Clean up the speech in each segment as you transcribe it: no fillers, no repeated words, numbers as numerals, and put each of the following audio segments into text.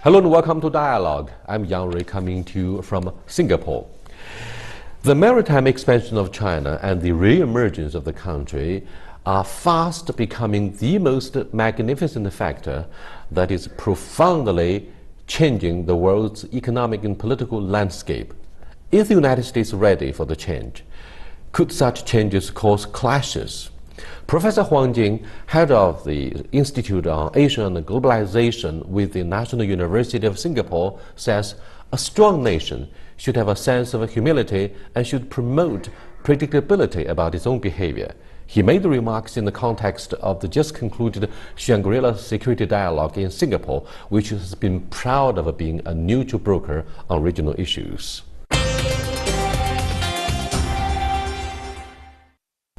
Hello and welcome to Dialogue. I'm Yang Rui coming to you from Singapore. The maritime expansion of China and the re-emergence of the country are fast becoming the most magnificent factor that is profoundly changing the world's economic and political landscape. Is the United States ready for the change? Could such changes cause clashes? Professor Huang Jing, head of the Institute on Asia and Globalization with the National University of Singapore, says a strong nation should have a sense of humility and should promote predictability about its own behavior. He made the remarks in the context of the just concluded Shangri-La Security Dialogue in Singapore, which has been proud of being a neutral broker on regional issues.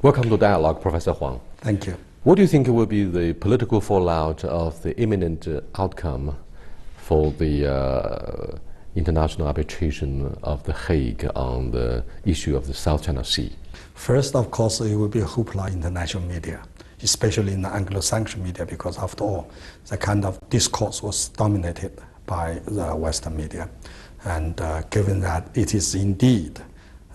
Welcome to Dialogue, Professor Huang. Thank you. What do you think will be the political fallout of the imminent outcome for the international arbitration of The Hague on the issue of the South China Sea? First, of course, it will be a hoopla in international media, especially in the Anglo-Saxon media, because after all, the kind of discourse was dominated by the Western media. And given that it is indeed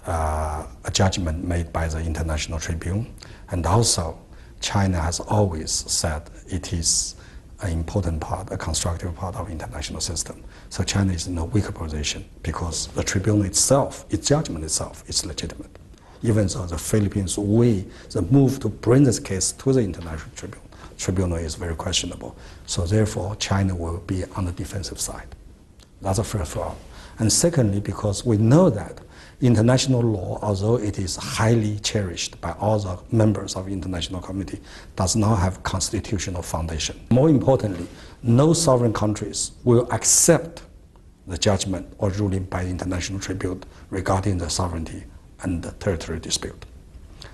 a judgment made by the International Tribune, and also China has always said it is an important part, a constructive part of the international system. So China is in a weaker position because the tribunal itself, its judgment itself, is legitimate. Even though the Philippines' the move to bring this case to the international tribunal is very questionable. So therefore, China will be on the defensive side. That's the first of all. And secondly, because we know that international law, although it is highly cherished by all the members of the international community, does not have constitutional foundation. More importantly, no sovereign countries will accept the judgment or ruling by the international tribunal regarding the sovereignty and the territory dispute.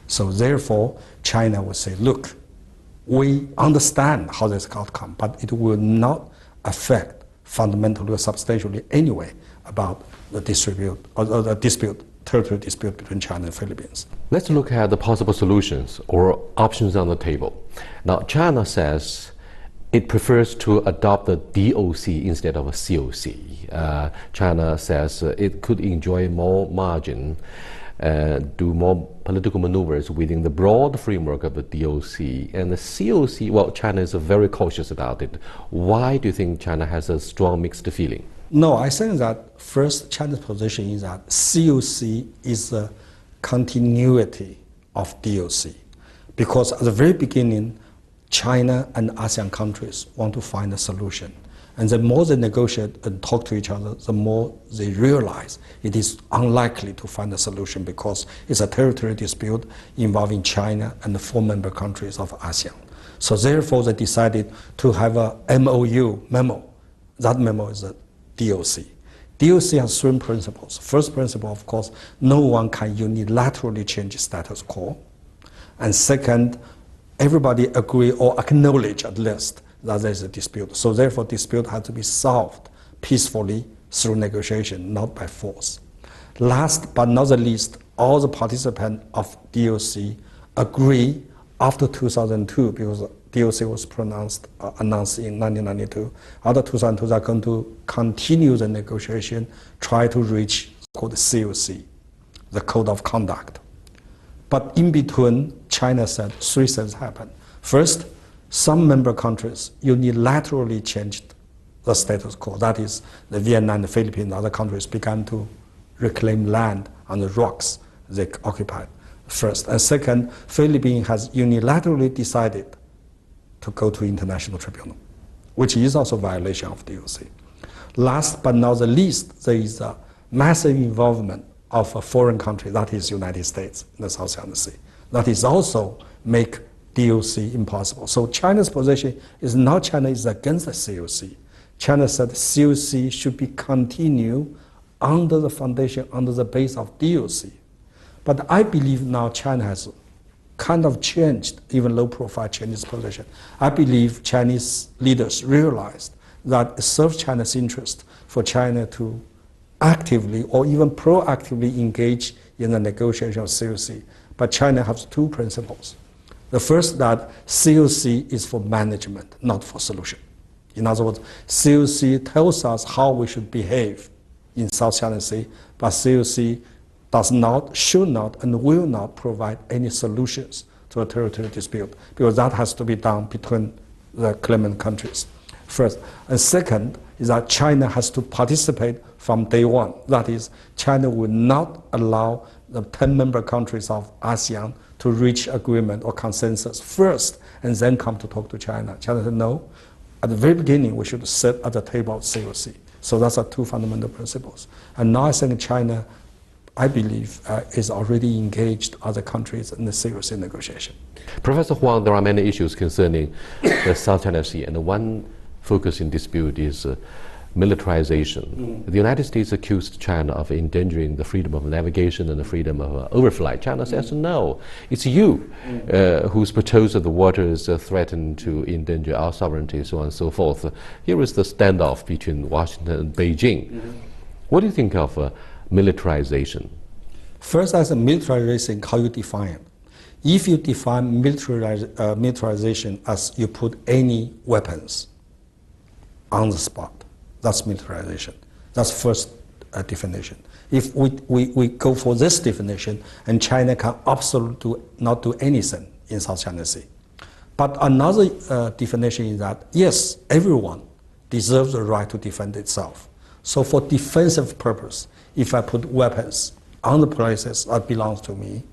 So therefore, China will say, look, we understand how this outcome, but it will not affect fundamentally or substantially anyway about the territory dispute between China and Philippines. Let's look at the possible solutions or options on the table. Now, China says it prefers to adopt the DOC instead of a COC. China says it could enjoy more margin, do more political maneuvers within the broad framework of the DOC. And the COC, well, China is very cautious about it. Why do you think China has a strong mixed feeling? No, I think that first, China's position is that COC is a continuity of DOC. Because at the very beginning, China and ASEAN countries want to find a solution. And the more they negotiate and talk to each other, the more they realize it is unlikely to find a solution because it's a territory dispute involving China and the 4 member countries of ASEAN. So therefore, they decided to have a memo. That memo is a DOC. DOC has 3 principles. First principle, of course, no one can unilaterally change status quo. And second, everybody agree or acknowledge at least that there is a dispute. So therefore, dispute has to be solved peacefully through negotiation, not by force. Last but not the least, all the participants of DOC agree after 2002, because DOC was announced in 1992. After 2002, they're going to continue the negotiation, try to reach called the COC, the Code of Conduct. But in between, China said 3 things happened. First, some member countries unilaterally changed the status quo. That is, the Vietnam, the Philippines, other countries began to reclaim land on the rocks they occupied first. And second, Philippines has unilaterally decided to go to international tribunal, which is also a violation of DOC. Last but not the least, there is a massive involvement of a foreign country, that is United States, in the South China Sea. That is also make DOC impossible. So China's position is not China is against the COC. China said COC should be continued under the foundation, under the base of DOC. But I believe now China has kind of changed, even low-profile Chinese position. I believe Chinese leaders realized that it serves China's interest for China to actively or even proactively engage in the negotiation of COC. But China has 2 principles. The first, that COC is for management, not for solution. In other words, COC tells us how we should behave in South China Sea, but COC does not, should not, and will not provide any solutions to a territorial dispute, because that has to be done between the claimant countries first. And second is that China has to participate from day one. That is, China will not allow the 10 member countries of ASEAN to reach agreement or consensus first and then come to talk to China. China said no. At the very beginning, we should sit at the table of COC. So that's our two fundamental principles. And now I think China, I believe, is already engaged other countries in the COC negotiation. Professor Huang, there are many issues concerning the South China Sea, and one focus in dispute is militarization. The United States accused China of endangering the freedom of navigation and the freedom of overflight. China says no, it's you whose proposal the waters threaten to endanger our sovereignty, so on and so forth. Here is the standoff between Washington and Beijing. What do you think of militarization? First, as a militarization, how you define it. If you define militarization as you put any weapons on the spot, that's militarization. That's first definition. If we go for this definition, and China can absolutely not do anything in South China Sea. But another definition is that, yes, everyone deserves the right to defend itself. So for defensive purpose, if I put weapons on the places that belongs to me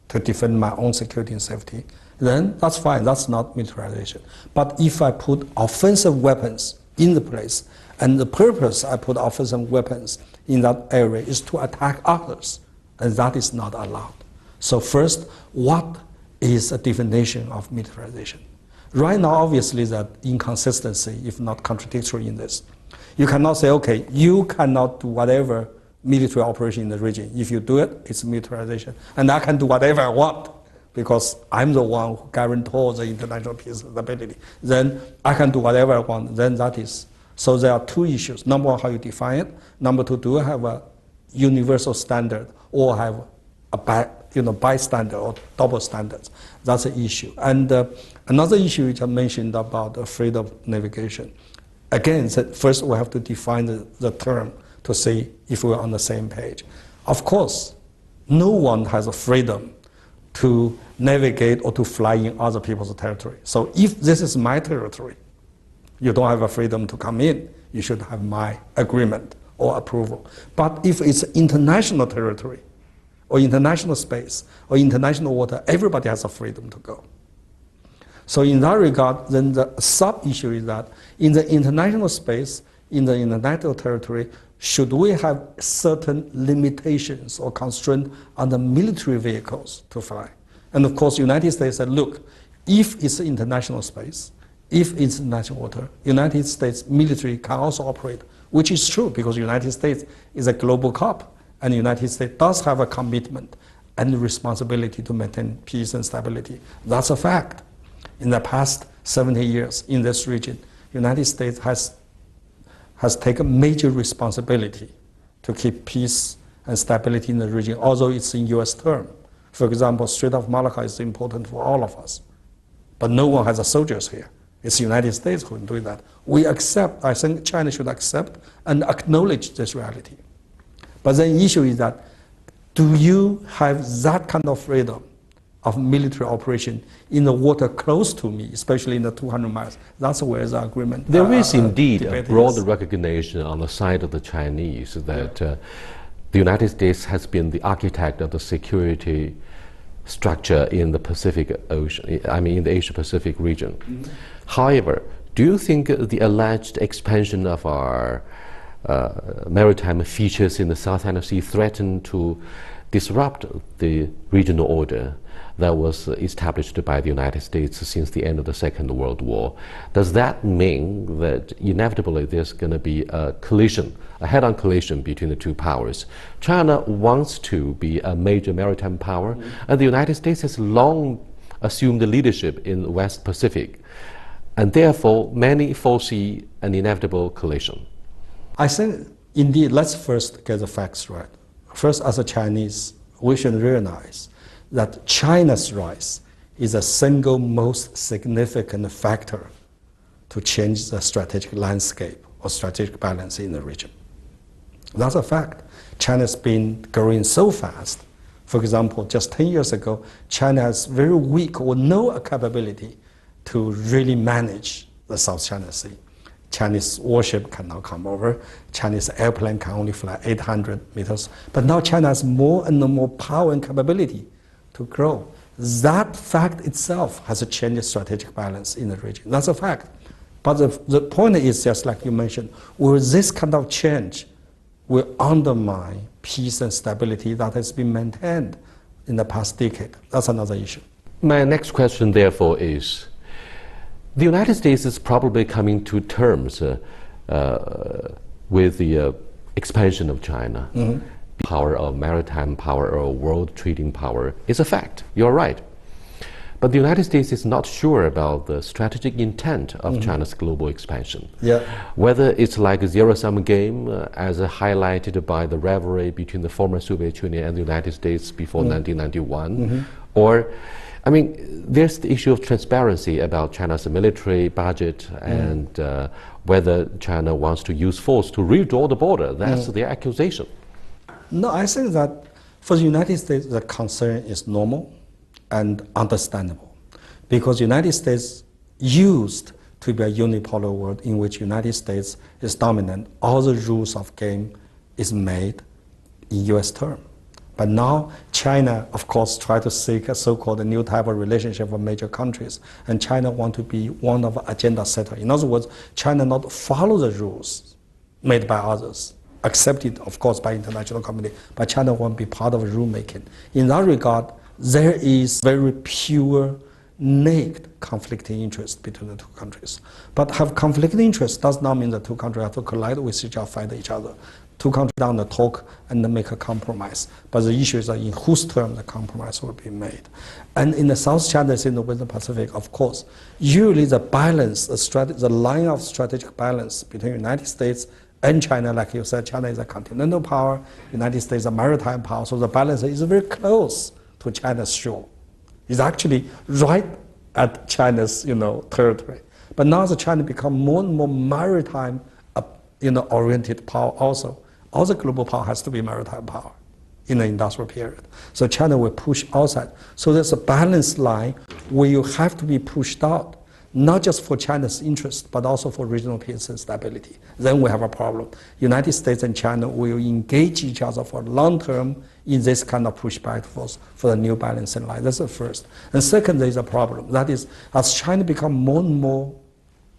to defend my own security and safety, then that's fine, that's not militarization. But if I put offensive weapons in the place, and the purpose I put offensive weapons in that area is to attack others, and that is not allowed. So first, what is a definition of militarization? Right now, obviously, that inconsistency, if not contradictory in this. You cannot say, okay, you cannot do whatever military operation in the region. If you do it, it's militarization. And I can do whatever I want, because I'm the one who guarantees the international peace and stability. Then I can do whatever I want, then that is. So there are two issues. Number one, how you define it. Number two, do you have a universal standard or have a bystander or double standards? That's an issue. And another issue which I mentioned about the freedom of navigation. Again, first we have to define the term to see if we're on the same page. Of course, no one has a freedom to navigate or to fly in other people's territory. So if this is my territory, you don't have a freedom to come in. You should have my agreement or approval. But if it's international territory or international space or international water, everybody has a freedom to go. So in that regard, then the sub-issue is that in the international space, in the international territory, should we have certain limitations or constraints on the military vehicles to fly? And of course, the United States said, look, if it's international space, if it's national water, United States military can also operate, which is true because the United States is a global cop, and the United States does have a commitment and responsibility to maintain peace and stability. That's a fact. In the past 70 years in this region, the United States has taken major responsibility to keep peace and stability in the region, although it's in US term. For example, Strait of Malacca is important for all of us, but no one has soldiers here. It's the United States who is doing that. We accept, I think China should accept and acknowledge this reality. But the issue is that, do you have that kind of freedom of military operation in the water close to me, especially in the 200 miles? That's where the agreement. There is indeed a broad recognition on the side of the Chinese that the United States has been the architect of the security structure in the Pacific Ocean, I mean in the Asia-Pacific region. However, do you think the alleged expansion of our maritime features in the South China Sea threaten to disrupt the regional order that was established by the United States since the end of the Second World War? Does that mean that inevitably there's going to be a collision, a head-on collision between the two powers? China wants to be a major maritime power, and the United States has long assumed the leadership in the West Pacific, and therefore many foresee an inevitable collision. I think, indeed, let's first get the facts right. First, as a Chinese, we should realize that China's rise is the single most significant factor to change the strategic landscape or strategic balance in the region. That's a fact. China's been growing so fast. For example, just 10 years ago, China has very weak or no capability to really manage the South China Sea. Chinese warship cannot come over. Chinese airplane can only fly 800 meters. But now China has more and more power and capability to grow. That fact itself has changed the strategic balance in the region. That's a fact. But the point is, just like you mentioned, will this kind of change will undermine peace and stability that has been maintained in the past decade? That's another issue. My next question, therefore, is the United States is probably coming to terms with the expansion of China. Mm-hmm. Power of maritime power or world trading power is a fact. You're right. But the United States is not sure about the strategic intent of China's global expansion. Yeah. Whether it's like a zero-sum game, as highlighted by the rivalry between the former Soviet Union and the United States before 1991, or, I mean, there's the issue of transparency about China's military budget and whether China wants to use force to redraw the border. That's the accusation. No, I think that for the United States, the concern is normal and understandable, because the United States used to be a unipolar world in which United States is dominant. All the rules of game is made in U.S. term. But now China, of course, try to seek a so-called new type of relationship with major countries, and China want to be one of the agenda setter. In other words, China not follow the rules made by others, accepted, of course, by international community, but China won't be part of rulemaking. In that regard, there is very pure, naked conflicting interest between the two countries. But have conflicting interest does not mean the two countries have to collide with each other, fight each other. Two countries down to talk and make a compromise. But the issue is that in whose term the compromise will be made. And in the South China Sea, in the Western Pacific, of course, usually the balance, the line of strategic balance between the United States and China, like you said, China is a continental power, United States is a maritime power, so the balance is very close to China's shore. It's actually right at China's territory. But now the China become more and more maritime oriented power also. All the global power has to be maritime power in the industrial period. So China will push outside. So there's a balance line where you have to be pushed out, not just for China's interest, but also for regional peace and stability. Then we have a problem. United States and China will engage each other for long term in this kind of pushback force for the new balancing line. That's the first. And second, there is a problem. That is, as China becomes more and more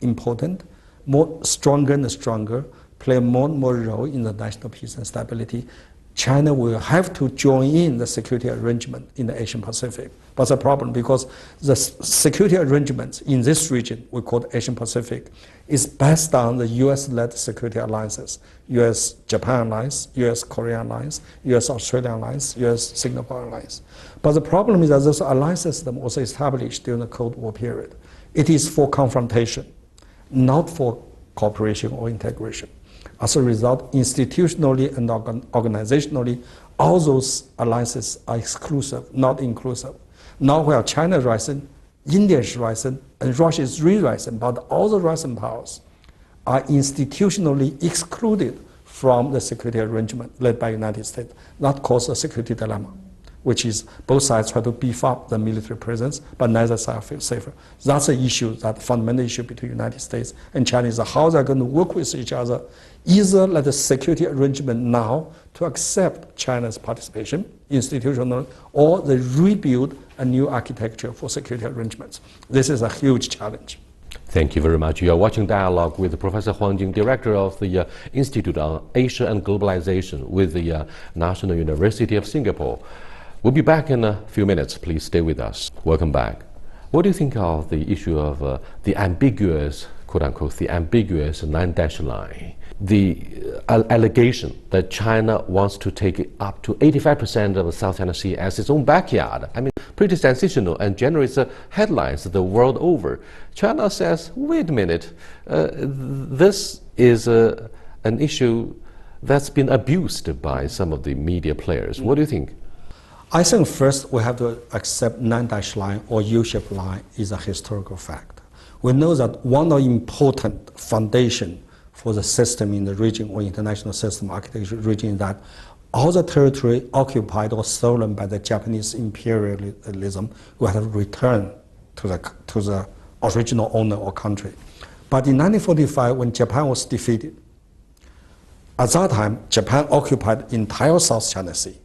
important, more stronger and stronger, play more and more role in the national peace and stability, China will have to join in the security arrangement in the Asian Pacific. But the problem, because the security arrangements in this region, we call the Asian Pacific, is based on the US-led security alliances, US-Japan alliance, US-Korea alliance, US-Australia alliance, US-Singapore alliance. But the problem is that those alliance system was established during the Cold War period. It is for confrontation, not for cooperation or integration. As a result, institutionally and organizationally, all those alliances are exclusive, not inclusive. Now while China is rising, India is rising, and Russia is re-rising, but all the rising powers are institutionally excluded from the security arrangement led by the United States. That causes a security dilemma, which is both sides try to beef up the military presence, but neither side feels safer. That's the issue, that fundamental issue between the United States and China is how they're going to work with each other, either let the security arrangement now to accept China's participation institutionally, or they rebuild a new architecture for security arrangements. This is a huge challenge. Thank you very much. You are watching Dialogue with Professor Huang Jing, Director of the Institute on Asia and Globalization with the National University of Singapore. We'll be back in a few minutes. Please stay with us. Welcome back. What do you think of the issue of the ambiguous, quote-unquote, the ambiguous nine-dash line? The allegation that China wants to take up to 85% of the South China Sea as its own backyard. I mean, pretty sensational and generates headlines the world over. China says, wait a minute, this is an issue that's been abused by some of the media players. What do you think? I think first we have to accept nine-dash line or U-shaped line is a historical fact. we know that one of the important foundation for the system in the region or international system architecture region is that all the territory occupied or stolen by the Japanese imperialism will have returned to the original owner or country. But in 1945, when Japan was defeated, at that time, Japan occupied the entire South China Sea.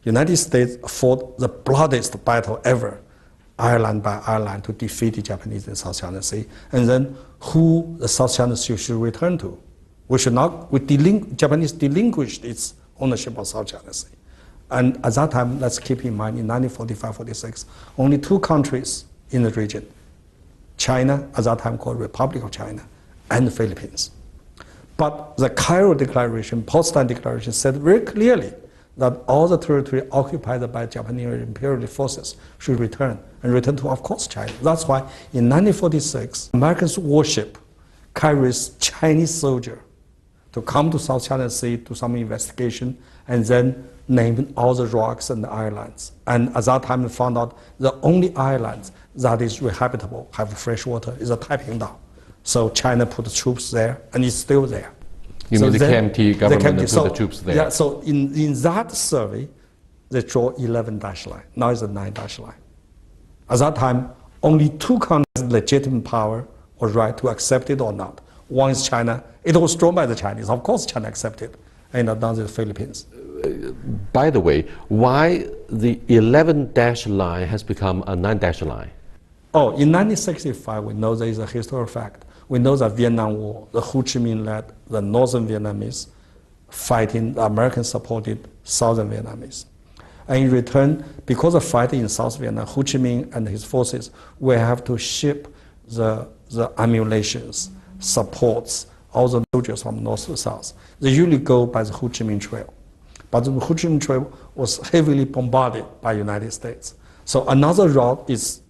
United States fought the bloodiest battle ever, island by island, to defeat the Japanese in South China Sea. And then who the South China Sea should return to? Japanese delinquished its ownership of South China Sea. And at that time, let's keep in mind, in 1945-46, only two countries in the region, China, at that time called Republic of China, and the Philippines. But the Cairo Declaration, Potsdam Declaration, said very clearly that all the territory occupied by Japanese imperial forces should return, and return to, of course, China. That's why in 1946, Americans' warship carries Chinese soldier to come to South China Sea, do some investigation, and then name all the rocks and the islands. And at that time, we found out the only islands that is habitable, have fresh water, is the Taipingdao. So China put the troops there, and it's still there. You so mean the KMT government put the troops there? Yeah, so in that survey, they draw 11 dash line. Now it's a 9 dash line. At that time, only two countries had legitimate power or right to accept it or not. One is China. It was drawn by the Chinese. Of course, China accepted. And now the Philippines. By the way, why the 11 dash line has become a 9 dash line? Oh, in 1965, we know there is a historical fact. We know that Vietnam War, the Ho Chi Minh led the northern Vietnamese fighting the American-supported southern Vietnamese. And in return, because of fighting in South Vietnam, Ho Chi Minh and his forces will have to ship the ammunitions, supports, all the soldiers from north to south. They usually go by the Ho Chi Minh Trail. But the Ho Chi Minh Trail was heavily bombarded by the United States. So another route is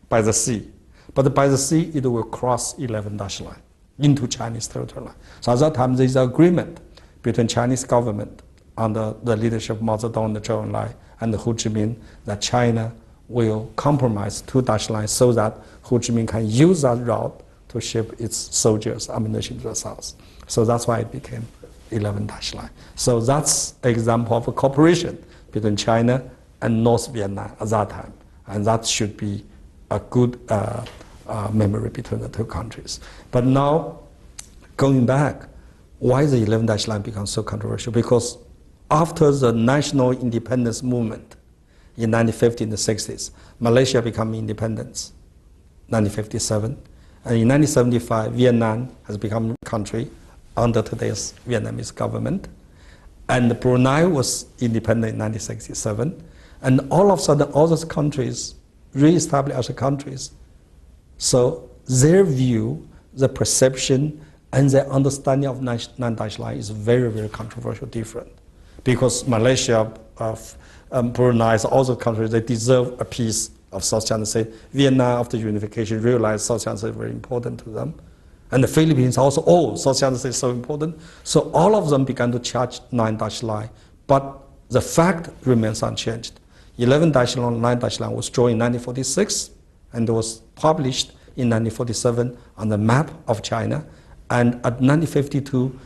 by the sea. But by the sea, it will cross 11 dash line into Chinese territory line. So at that time, there is an agreement between Chinese government under the leadership of Mao Zedong and Zhou Enlai and Ho Chi Minh that China will compromise 2 dash lines so that Ho Chi Minh can use that route to ship its soldiers ammunition to the south. So that's why it became 11 dash line. So that's an example of a cooperation between China and North Vietnam at that time. And that should be a good memory between the two countries. But now, going back, why the 11 dash line becomes so controversial? Because after the national independence movement in 1950 and the 60s, Malaysia became independent, 1957. And in 1975, Vietnam has become a country under today's Vietnamese government. And Brunei was independent in 1967. And all of a sudden, all those countries re-established as countries. So their view, the perception, and their understanding of 9 dash line is very, very controversial, different. Because Malaysia, Brunei, all the countries, they deserve a piece of South China Sea. Vietnam, after unification, realized South China Sea is very important to them. And the Philippines also, oh, South China Sea is so important. So all of them began to charge 9 dash line. But the fact remains unchanged. 11 dash line, 9 dash line was drawn in 1946 and was published in 1947 on the map of China. And at 1952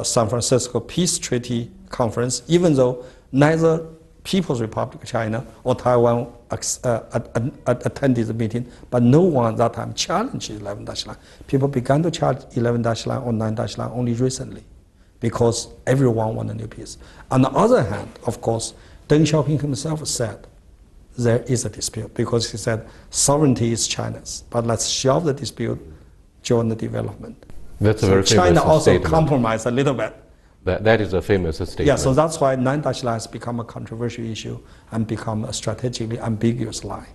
San Francisco Peace Treaty Conference, even though neither People's Republic of China or Taiwan attended the meeting, but no one at that time challenged 11 dash line. People began to challenge 11 dash line or 9 dash line only recently because everyone wanted a new peace. On the other hand, of course, Deng Xiaoping himself said there is a dispute because he said sovereignty is China's, but let's shelve the dispute, join the development. That's a very famous China also statement. compromised a little bit. That is a famous statement. Yeah, so that's why 9 dash line has become a controversial issue and become a strategically ambiguous line.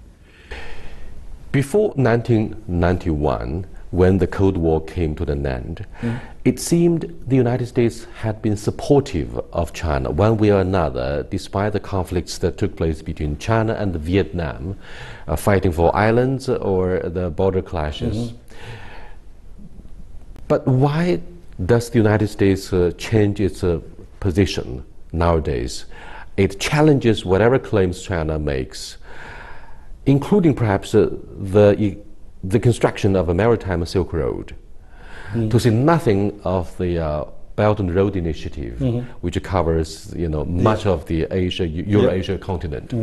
Before 1991, when the Cold War came to an end, it seemed the United States had been supportive of China one way or another, despite the conflicts that took place between China and Vietnam, fighting for islands or the border clashes. But why does the United States change its position nowadays? It challenges whatever claims China makes, including perhaps the the construction of a maritime Silk Road, to say nothing of the Belt and Road Initiative, which covers much of the Eurasia continent.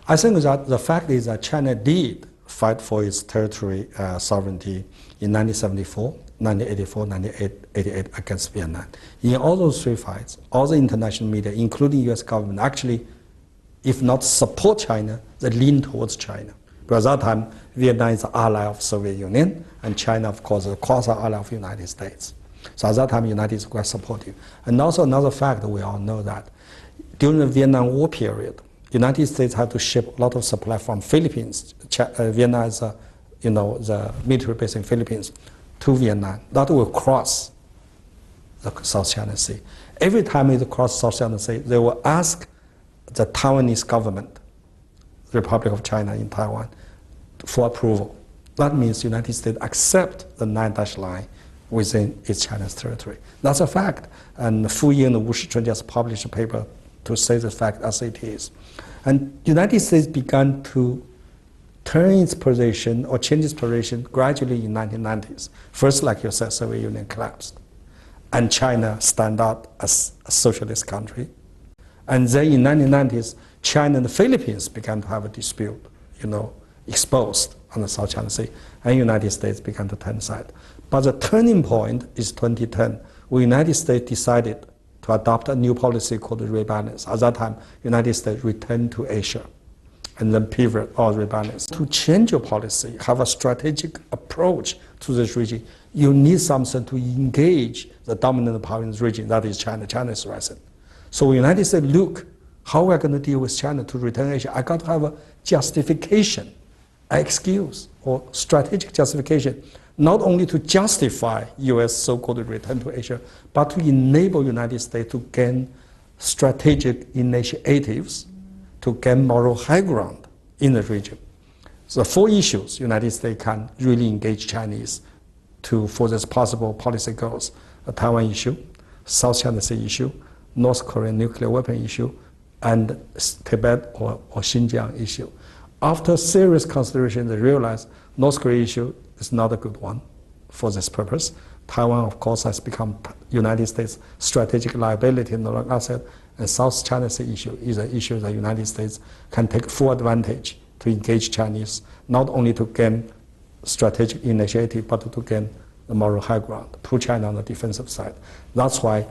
I think that the fact is that China did fight for its territory sovereignty in 1974, 1984, 1988 against Vietnam. In all those three fights, all the international media, including US government, actually, if not support China, they lean towards China. Because at that time, Vietnam is an ally of Soviet Union, and China, of course, is a quasi-ally of the United States. So at that time, the United States was quite supportive. And also another fact, we all know that during the Vietnam War period, the United States had to ship a lot of supply from Philippines. Vietnam is, the military base in Philippines, to Vietnam. That will cross the South China Sea. Every time it crosses South China Sea, they will ask the Taiwanese government, Republic of China in Taiwan, for approval. That means the United States accept the 9-dash line within its China's territory. That's a fact. And Fu Yi and Wu Shichun just published a paper to say the fact as it is. And the United States began to turn its position or change its position gradually in the 1990s. First, like you said, Soviet Union collapsed. And China stand out as a socialist country. And then in the 1990s, China and the Philippines began to have a dispute, exposed on the South China Sea. And the United States began to turn side. But the turning point is 2010, where the United States decided to adopt a new policy called the rebalance. At that time, the United States returned to Asia and then pivot or rebalance. To change your policy, have a strategic approach to this region, you need something to engage the dominant power in this region, that is China. China is rising. So the United States, look, how are we going to deal with China to return Asia? I got to have a justification, an excuse, or strategic justification, not only to justify U.S. so-called return to Asia, but to enable the United States to gain strategic initiatives, to gain moral high ground in the region. So the four issues United States can really engage Chinese for this possible policy goals: the Taiwan issue, South China Sea issue, North Korean nuclear weapon issue, and Tibet or Xinjiang issue. After serious consideration, they realized North Korea issue is not a good one for this purpose. Taiwan, of course, has become United States strategic liability, no longer asset. And South China Sea issue is an issue that the United States can take full advantage to engage Chinese, not only to gain strategic initiative, but to gain the moral high ground, put China on the defensive side. That's why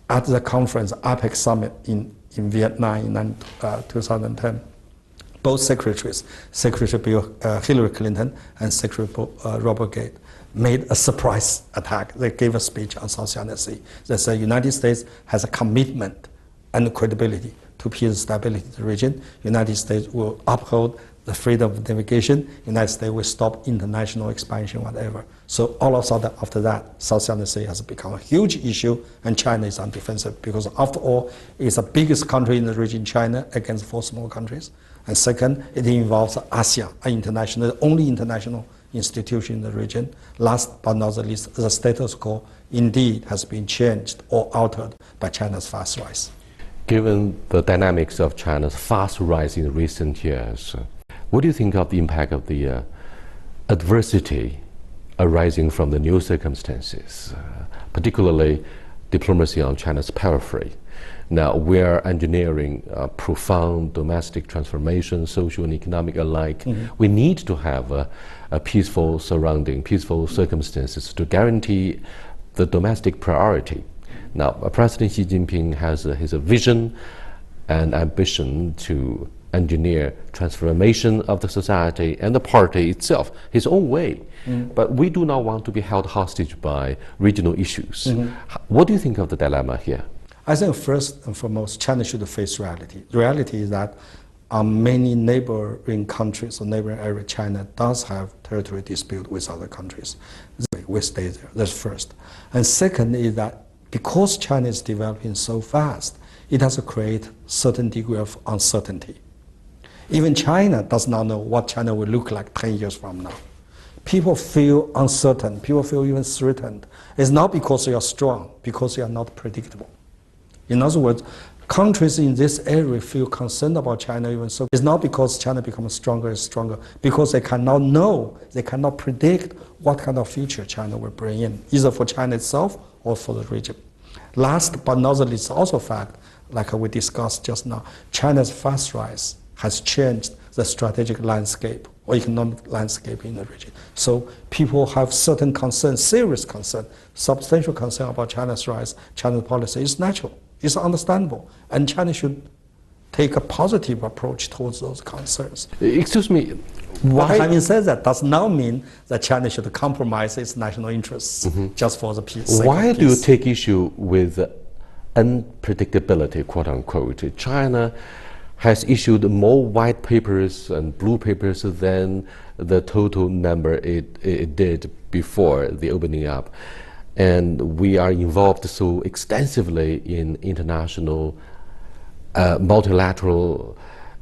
at the conference, APEC summit in Vietnam in 2010, both secretaries, Secretary Hillary Clinton and Secretary Robert Gates, made a surprise attack. They gave a speech on South China Sea. They said the United States has a commitment and credibility to peace and stability in the region. The United States will uphold the freedom of navigation. The United States will stop international expansion, whatever. So all of a sudden, after that, South China Sea has become a huge issue, and China is on defensive because, after all, it's the biggest country in the region, China, against 4 small countries. And second, it involves ASEAN, the only international institution in the region. Last but not the least, the status quo indeed has been changed or altered by China's fast rise. Given the dynamics of China's fast rise in recent years, what do you think of the impact of the adversity arising from the new circumstances, particularly diplomacy on China's periphery? Now, we're engineering profound domestic transformation, social and economic alike. We need to have a peaceful surrounding, peaceful circumstances to guarantee the domestic priority. Now, President Xi Jinping has his vision and ambition to engineer transformation of the society and the party itself his own way. But we do not want to be held hostage by regional issues. What do you think of the dilemma here? I think first and foremost, China should face reality. The reality is that many neighboring countries or neighboring areas, China does have territory dispute with other countries. We stay there. That's first. And second is that because China is developing so fast, it has to create certain degree of uncertainty. Even China does not know what China will look like 10 years from now. People feel uncertain. People feel even threatened. It's not because they are strong, because they are not predictable. In other words, countries in this area feel concerned about China even so. It's not because China becomes stronger and stronger, because they cannot know, they cannot predict what kind of future China will bring in, either for China itself or for the region. Last but not the least, also fact, like we discussed just now, China's fast rise has changed the strategic landscape or economic landscape in the region. So people have certain concerns, serious concern, substantial concern about China's rise, China's policy. It's natural, it's understandable, and China should take a positive approach towards those concerns. Excuse me, why? But having said that, does not mean that China should compromise its national interests just for the peace. Why do you take issue with unpredictability, quote unquote? China has issued more white papers and blue papers than the total number it did before the opening up. And we are involved so extensively in international multilateral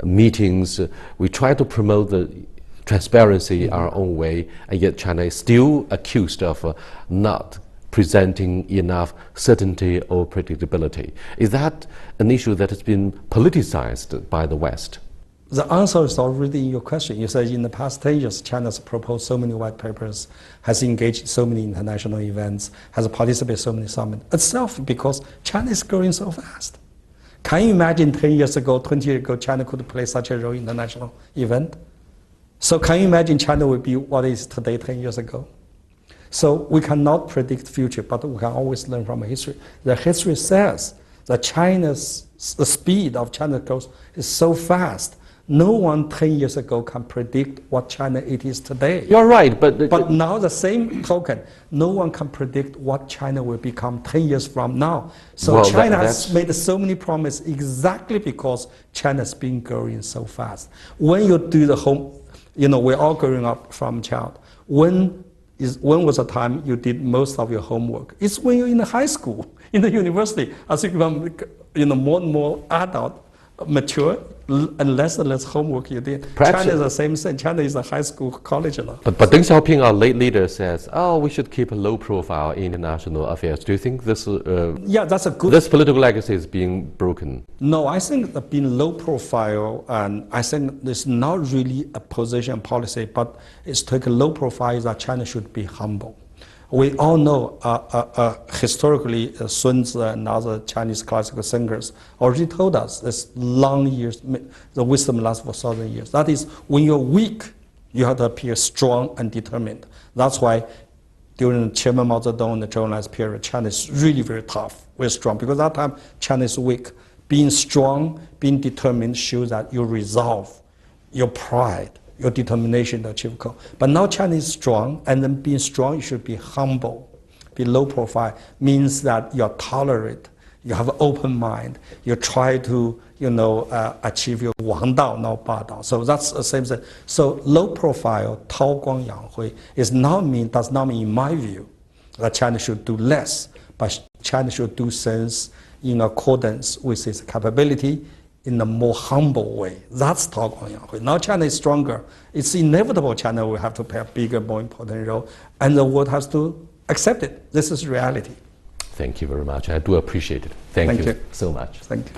meetings. We try to promote the transparency our own way, and yet China is still accused of not presenting enough certainty or predictability. Is that an issue that has been politicized by the West? The answer is already in your question. You said in the past 10 years, China has proposed so many white papers, has engaged in so many international events, has participated in so many summits. Itself because China is growing so fast. Can you imagine 10 years ago, 20 years ago, China could play such a role in international event? So can you imagine China would be what it is today 10 years ago? So we cannot predict the future, but we can always learn from history. The history says that the speed of China's growth is so fast. No one 10 years ago can predict what China it is today. You're right, but now the same token, no one can predict what China will become 10 years from now. So well, China has made so many promises exactly because China's been growing so fast. When you do the home, we're all growing up from child. When was the time you did most of your homework? It's when you're in the high school, in the university. As you become more and more adult, mature, and less homework you did. Perhaps China is the same thing. China is a high school, college now. But Deng Xiaoping, our late leader, says, we should keep a low profile in international affairs. Do you think this that's a good... this political legacy is being broken? No, I think that being low profile, and I think it's not really a position policy, but it's take a low profile that China should be humble. We all know historically Sun Tzu and other Chinese classical thinkers already told us this long years, the wisdom lasts for 1,000 years. That is, when you're weak, you have to appear strong and determined. That's why during Chairman Mao Zedong and the Zhou Enlai's period, China is really very tough, very strong, because that time China is weak. Being strong, being determined shows that your resolve, your pride, your determination to achieve goal. But now China is strong, and then being strong, you should be humble. Be low profile means that you're tolerant, you have an open mind, you try to achieve your Wang Dao, not Ba Dao. So that's the same thing. So low profile, Tao Guang Yang Hui, does not mean, in my view, that China should do less, but China should do things in accordance with its capability, in a more humble way. That's Tao Guang Yang Hui. Now China is stronger. It's inevitable China will have to play a bigger, more important role, and the world has to accept it. This is reality. Thank you very much. I do appreciate it. Thank you so much. Thank you.